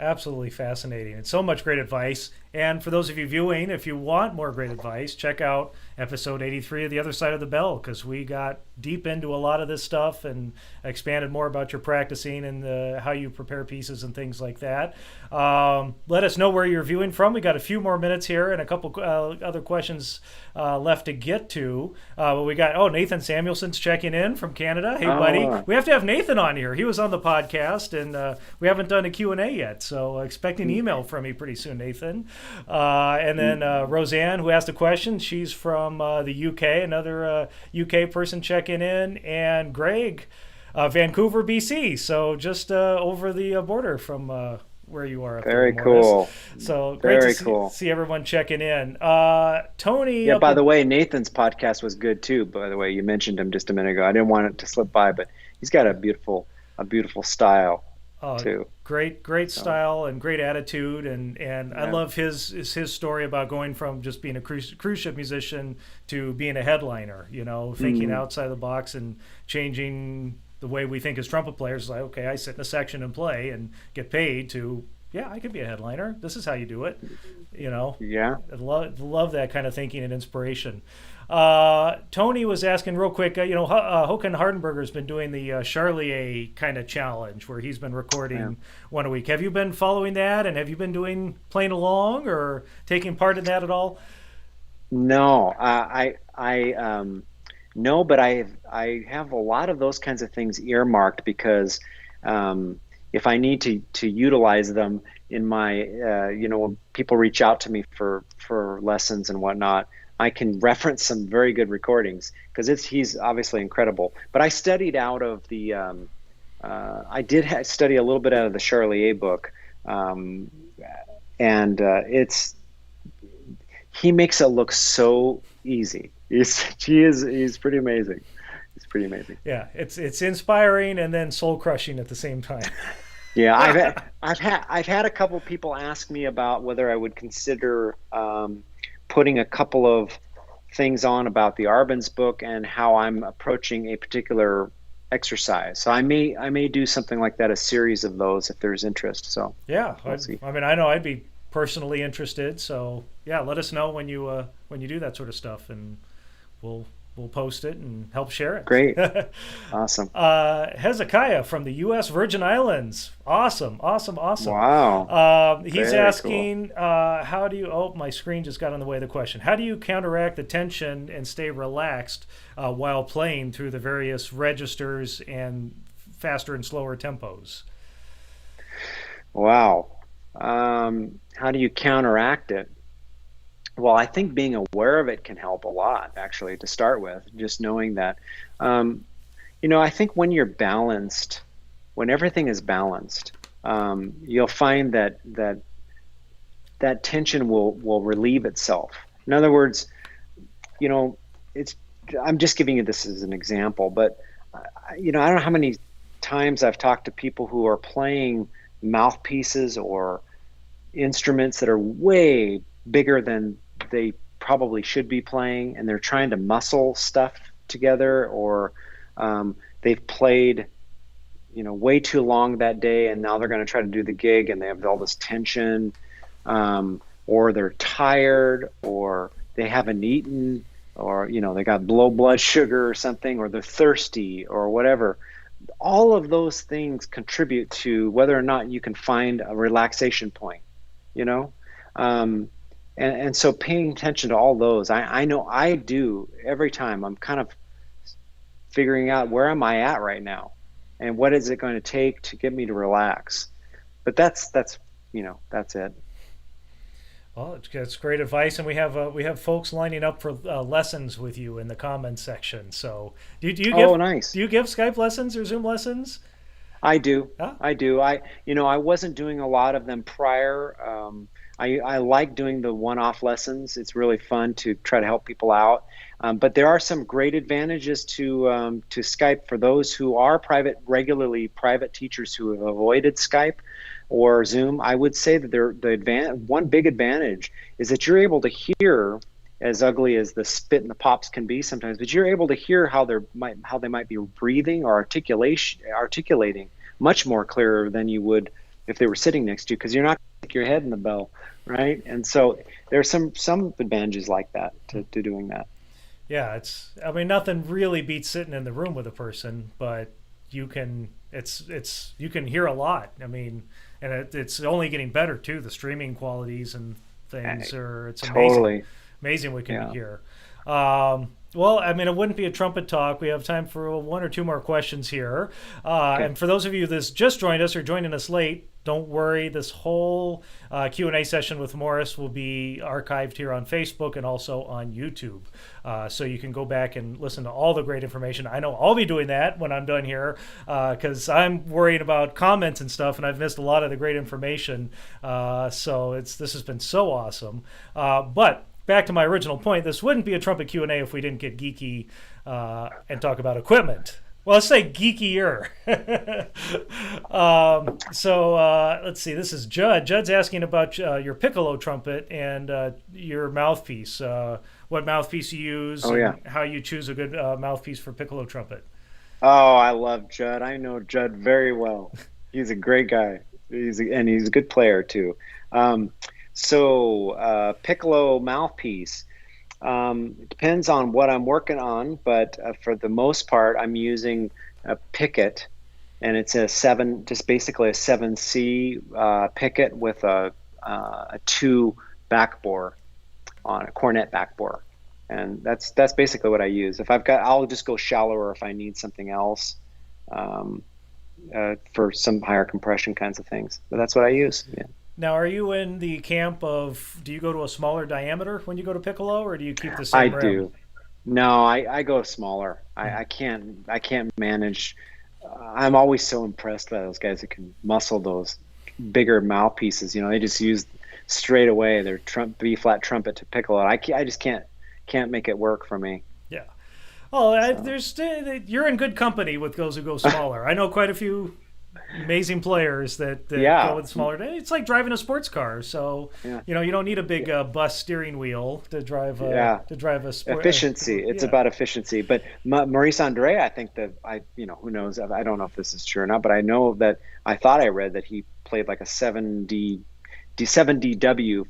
Absolutely fascinating and so much great advice. And for those of you viewing, if you want more great advice, check out episode 83 of The Other Side of the Bell because we got deep into a lot of this stuff and expanded more about your practicing and how you prepare pieces and things like that. Let us know where you're viewing from. We got a few more minutes here and a couple other questions left to get to. But we got, Nathan Samuelson's checking in from Canada. Hey, buddy. Oh, We have to have Nathan on here. He was on the podcast and we haven't done a Q&A yet. So expect an email from me pretty soon, Nathan. And then Roseanne, who asked a question, she's from the UK, another UK person checking in, and Greg, Vancouver, BC, so just over the border from where you are up there very in Morris. cool. So great to Very cool. see everyone checking in. Tony Yeah, up by the in way, Nathan's podcast was good too. By the way, you mentioned him just a minute ago. I didn't want it to slip by, but he's got a beautiful style too. great So, style and great attitude, and I yeah. love his story about going from just being a cruise ship musician to being a headliner. Thinking Mm, outside the box and changing the way we think as trumpet players. Like, okay, I sit in a section and play and get paid to. Yeah, I could be a headliner. This is how you do it. You know, yeah. I love that kind of thinking and inspiration. Tony was asking real quick, Håkan Hardenberger's been doing the Charlier kind of challenge where he's been Yeah. recording one a week. Have you been following that, and have you been playing along or taking part in that at all? No, no, but I have a lot of those kinds of things earmarked because if I need to utilize them in my when people reach out to me for lessons and whatnot, I can reference some very good recordings because he's obviously incredible. But I studied out of the I did study a little bit out of the Charlier book, um, and it's he makes it look so easy. He's pretty amazing. He's pretty amazing. Yeah, it's inspiring and then soul crushing at the same time. Yeah, I've had a couple people ask me about whether I would consider putting a couple of things on about the Arbenz book and how I'm approaching a particular exercise. So I may do something like that, a series of those if there's interest. So Yeah, we'll see. I mean, I know I'd be personally interested. So yeah, let us know when you do that sort of stuff, and we'll we'll post it and help share Great, it. awesome, Hezekiah from the U.S. Virgin Islands. Awesome, awesome, awesome. wow, He's very cool. asking, how do you? Oh, my screen just got in the way of the question. How do you counteract the tension and stay relaxed while playing through the various registers and faster and slower tempos? Wow. How do you counteract it? Well, I think being aware of it can help a lot, actually, to start with. Just knowing that, um, I think when you're balanced, when everything is balanced, you'll find that tension will relieve itself. In other words, you know, it's I'm just giving you this as an example, but I don't know how many times I've talked to people who are playing mouthpieces or instruments that are way bigger than they probably should be playing, and they're trying to muscle stuff together, or they've played, way too long that day, and now they're going to try to do the gig, and they have all this tension, or they're tired, or they haven't eaten, or they got low blood sugar or something, or they're thirsty or whatever. All of those things contribute to whether or not you can find a relaxation point, you know? Um, and so paying attention to all those, I know I do every time. I'm kind of figuring out, where am I at right now? And what is it going to take to get me to relax? But that's it. Well, it's great advice, and we have folks lining up for lessons with you in the comments section. So, do you Oh, give nice. do you give Skype lessons or Zoom lessons? I do. Huh? I do. I wasn't doing a lot of them prior. I like doing the one-off lessons. It's really fun to try to help people out. But there are some great advantages to Skype for those who are regularly private teachers who have avoided Skype or Zoom. I would say that one big advantage is that you're able to hear, as ugly as the spit and the pops can be sometimes, but you're able to hear how they might be breathing or articulating much more clearer than you would if they were sitting next to you, because you're not going to stick your head in the bell, right? And so there's some advantages like that to doing that. Yeah, I mean, nothing really beats sitting in the room with a person, but you can hear a lot. I mean, and it's only getting better too. The streaming qualities and things it's amazing. Totally. Amazing what can Yeah. be here. Well, I mean, it wouldn't be a trumpet talk. We have time for one or two more questions here. Okay. And for those of you that's just joined us or joining us late, don't worry. This whole Q&A session with Morris will be archived here on Facebook and also on YouTube. So you can go back and listen to all the great information. I know I'll be doing that when I'm done here because I'm worried about comments and stuff, and I've missed a lot of the great information. So this has been so awesome. But back to my original point, this wouldn't be a trumpet Q&A if we didn't get geeky and talk about equipment. Well, let's say geekier. Let's see. This is Judd. Judd's asking about your piccolo trumpet and your mouthpiece. What mouthpiece you use Oh, yeah. and how you choose a good mouthpiece for piccolo trumpet. Oh, I love Judd. I know Judd very well. He's a great guy. And he's a good player too. Piccolo mouthpiece. It depends on what I'm working on, but for the most part, I'm using a picket, and it's just basically a 7C picket with a 2 back bore on a cornet back bore, and that's basically what I use. I'll just go shallower if I need something else for some higher compression kinds of things. But that's what I use. Yeah. Now, are you in the camp of, do you go to a smaller diameter when you go to piccolo, or do you keep the I same rim? do. No, I go smaller. I can't manage. I'm always so impressed by those guys that can muscle those bigger mouthpieces. They just use straight away their B flat trumpet to piccolo. I just can't make it work for me. Yeah. Oh, So you're in good company with those who go smaller. I know quite a few amazing players that go yeah, with smaller. It's like driving a sports car. So yeah, you don't need a big bus steering wheel yeah. to drive a sport. Efficiency. It's Yeah. about efficiency. But Maurice Andre, I think that who knows? I don't know if this is true or not, but I know that I thought I read that he played like a 7DW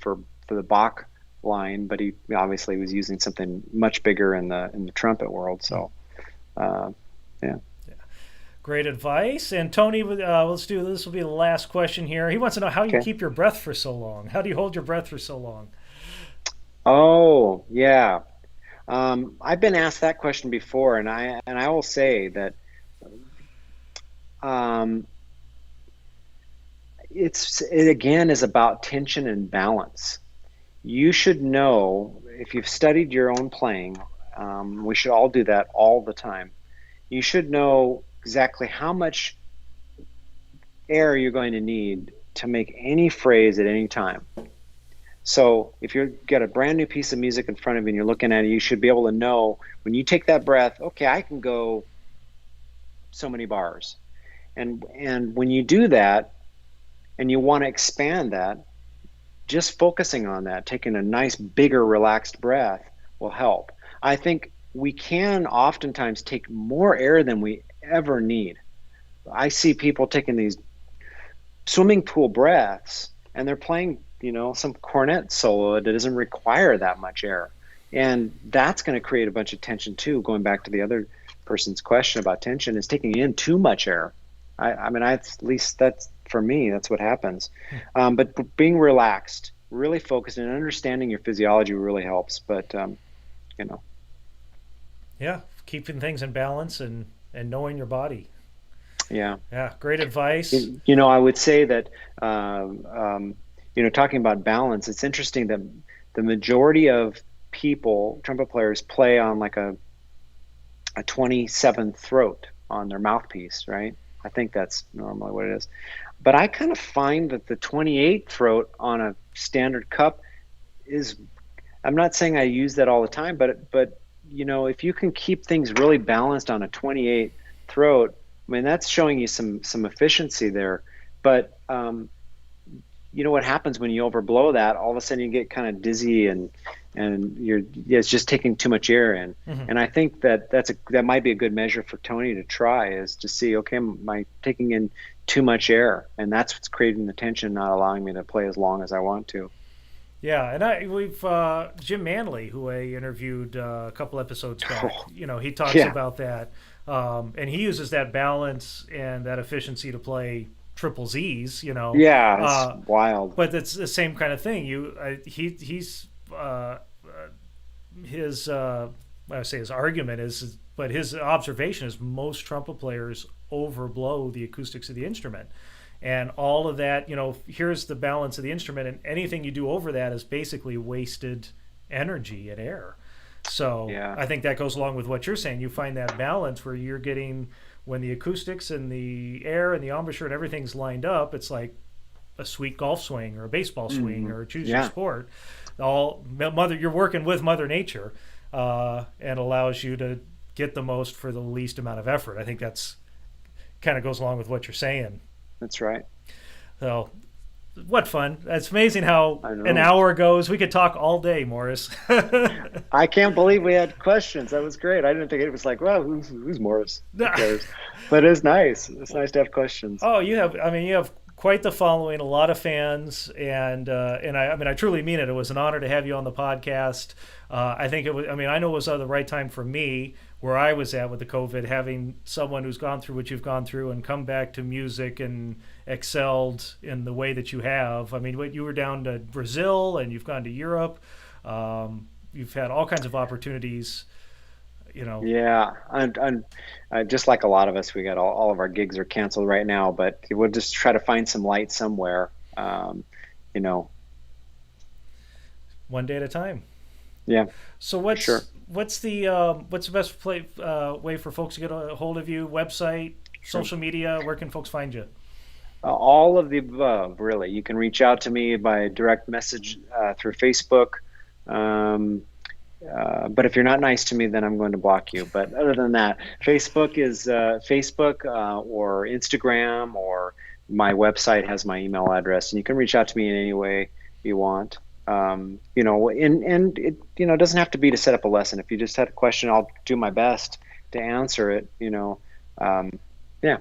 for the Bach line, but he obviously was using something much bigger in the trumpet world. So, yeah. Great advice. And Tony, let's do this. Will be the last question here. He wants to know how you Okay. keep your breath for so long. How do you hold your breath for so long? Oh, yeah. I've been asked that question before, and I will say that um, it again is about tension and balance. you should know if you've studied your own playing. We should all do that all the time. You should know exactly how much air you're going to need to make any phrase at any time. So if you've got a brand new piece of music in front of you and you're looking at it, you should be able to know when you take that breath, okay, I can go so many bars. And when you do that and you want to expand that, just focusing on that, taking a nice, bigger, relaxed breath will help. I think we can oftentimes take more air than we ever need. I see people taking these swimming pool breaths and they're playing, some cornet solo that doesn't require that much air. And that's going to create a bunch of tension too. Going back to the other person's question about tension, is taking in too much air. At least that's for me, that's what happens. But being relaxed, really focused, and understanding your physiology really helps. But, Yeah, keeping things in balance and knowing your body. yeah. Yeah, great advice. I would say that, talking about balance, it's interesting that the majority of people, trumpet players, play on like a 27th throat on their mouthpiece, right? I think that's normally what it is. But I kind of find that the 28th throat on a standard cup is, I'm not saying I use that all the time, but if you can keep things really balanced on a 28th throat, that's showing you some efficiency there. But what happens when you overblow that? All of a sudden you get kind of dizzy and it's just taking too much air in. Mm-hmm. And I think that might be a good measure for Tony to try, is to see, okay, am I taking in too much air? And that's what's creating the tension, not allowing me to play as long as I want to. Yeah, and we've Jim Manley, who I interviewed a couple episodes back. He talks about that, and he uses that balance and that efficiency to play triple Z's. Yeah, it's wild. But it's the same kind of thing. His his argument is, but his observation is most trumpet players overblow the acoustics of the instrument. And all of that, here's the balance of the instrument, and anything you do over that is basically wasted energy and air. So yeah. I think that goes along with what you're saying. You find that balance where you're getting, when the acoustics and the air and the embouchure and everything's lined up, it's like a sweet golf swing or a baseball swing or choose your sport. You're working with Mother Nature, and allows you to get the most for the least amount of effort. I think that's kind of goes along with what you're saying. That's right. So, what fun. It's amazing how an hour goes. We could talk all day, Morris. I can't believe we had questions. That was great. I didn't think it was like, well, who's Morris? Who cares? But it's nice. It's nice to have questions. Oh, you have quite the following, a lot of fans, and I truly mean it. It was an honor to have you on the podcast. I think it was. I know it was the right time for me, where I was at with the COVID, having someone who's gone through what you've gone through and come back to music and excelled in the way that you have. You were down to Brazil and you've gone to Europe. You've had all kinds of opportunities. Yeah, and just like a lot of us, we got all of our gigs are canceled right now, but we'll just try to find some light somewhere. One day at a time. Yeah. So what's the best way for folks to get a hold of you? Website, social media? Where can folks find you? All of the above, really. You can reach out to me by direct message through Facebook. But if you're not nice to me, then I'm going to block you. But other than that, Facebook is Facebook or Instagram, or my website has my email address, and you can reach out to me in any way you want. And it doesn't have to be to set up a lesson. If you just had a question, I'll do my best to answer it. Yeah.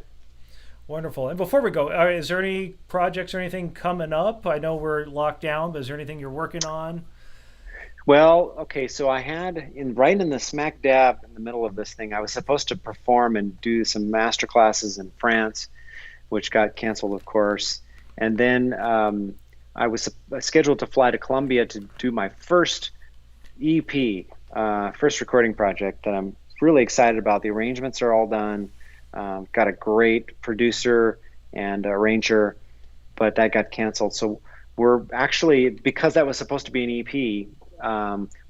Wonderful. And before we go, is there any projects or anything coming up? I know we're locked down, but is there anything you're working on? Well, okay, so I had right in the smack dab in the middle of this thing, I was supposed to perform and do some master classes in France, which got canceled, of course. And then I was scheduled to fly to Colombia to do my first EP, first recording project that I'm really excited about. The arrangements are all done. Got a great producer and arranger, but that got canceled. So we're actually, because that was supposed to be an EP,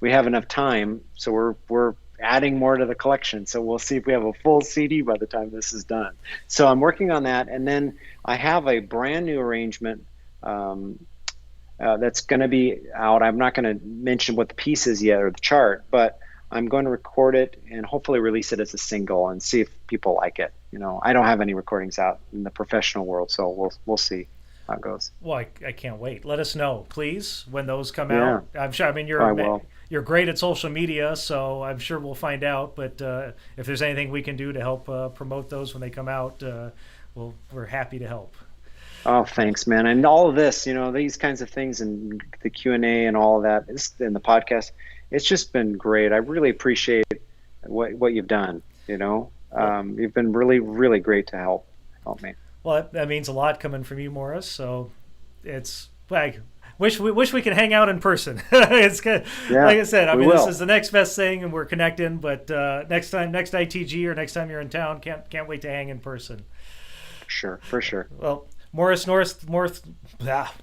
we have enough time, so we're adding more to the collection. So we'll see if we have a full CD by the time this is done. So I'm working on that, and then I have a brand new arrangement that's going to be out. I'm not going to mention what the piece is yet or the chart, but I'm going to record it and hopefully release it as a single and see if people like it. I don't have any recordings out in the professional world, so we'll see how it goes. Well, I can't wait. Let us know, please, when those come Yeah, out. I'm sure. I mean, I will. you're great at social media, so I'm sure we'll find out. But if there's anything we can do to help promote those when they come out, we're happy to help. Oh, thanks, man. And all of this, these kinds of things and the Q&A and all of that, and the podcast, it's just been great. I really appreciate what you've done. You've been really, really great to help me. Well, that means a lot coming from you, Morris. So it's like wish we could hang out in person. It's good. Yeah, like I said, I we mean, will. this is the next best thing, and we're connecting. But next ITG or next time you're in town, can't wait to hang in person. For sure. Well, Morris Northcutt.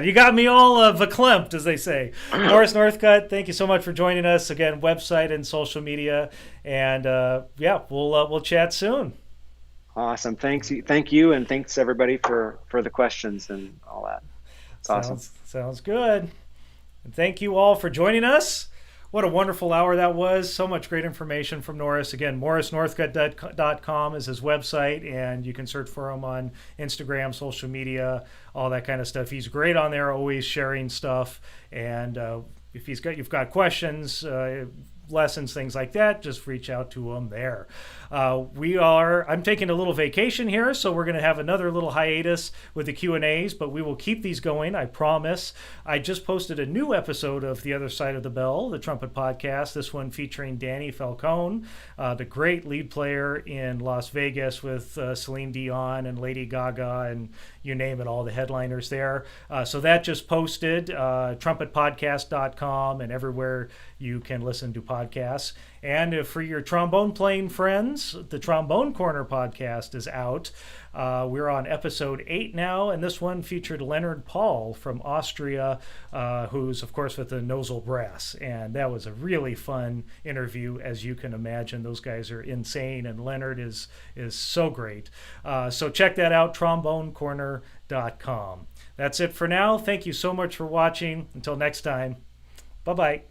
You got me all verklempt, as they say. Morris Northcutt, thank you so much for joining us again. Website and social media, and we'll chat soon. Awesome. Thank you, and thanks everybody for the questions and all that. It's awesome. Sounds good. And thank you all for joining us. What a wonderful hour that was. So much great information from Norris. Again, morrisnorthcutt.com is his website, and you can search for him on Instagram, social media, all that kind of stuff. He's great on there, always sharing stuff. And if you've got questions, lessons, things like that, just reach out to him there. I'm taking a little vacation here, so we're going to have another little hiatus with the Q&As, but we will keep these going, I promise. I just posted a new episode of The Other Side of the Bell, the Trumpet podcast, this one featuring Danny Falcone, the great lead player in Las Vegas with Celine Dion and Lady Gaga and you name it, all the headliners there. So that just posted, trumpetpodcast.com and everywhere you can listen to podcasts. And for your trombone playing friends, the Trombone Corner podcast is out. We're on episode 8 now, and this one featured Leonard Paul from Austria, who's, of course, with the Nosal Brass. And that was a really fun interview, as you can imagine. Those guys are insane, and Leonard is so great. So check that out, trombonecorner.com. That's it for now. Thank you so much for watching. Until next time, bye-bye.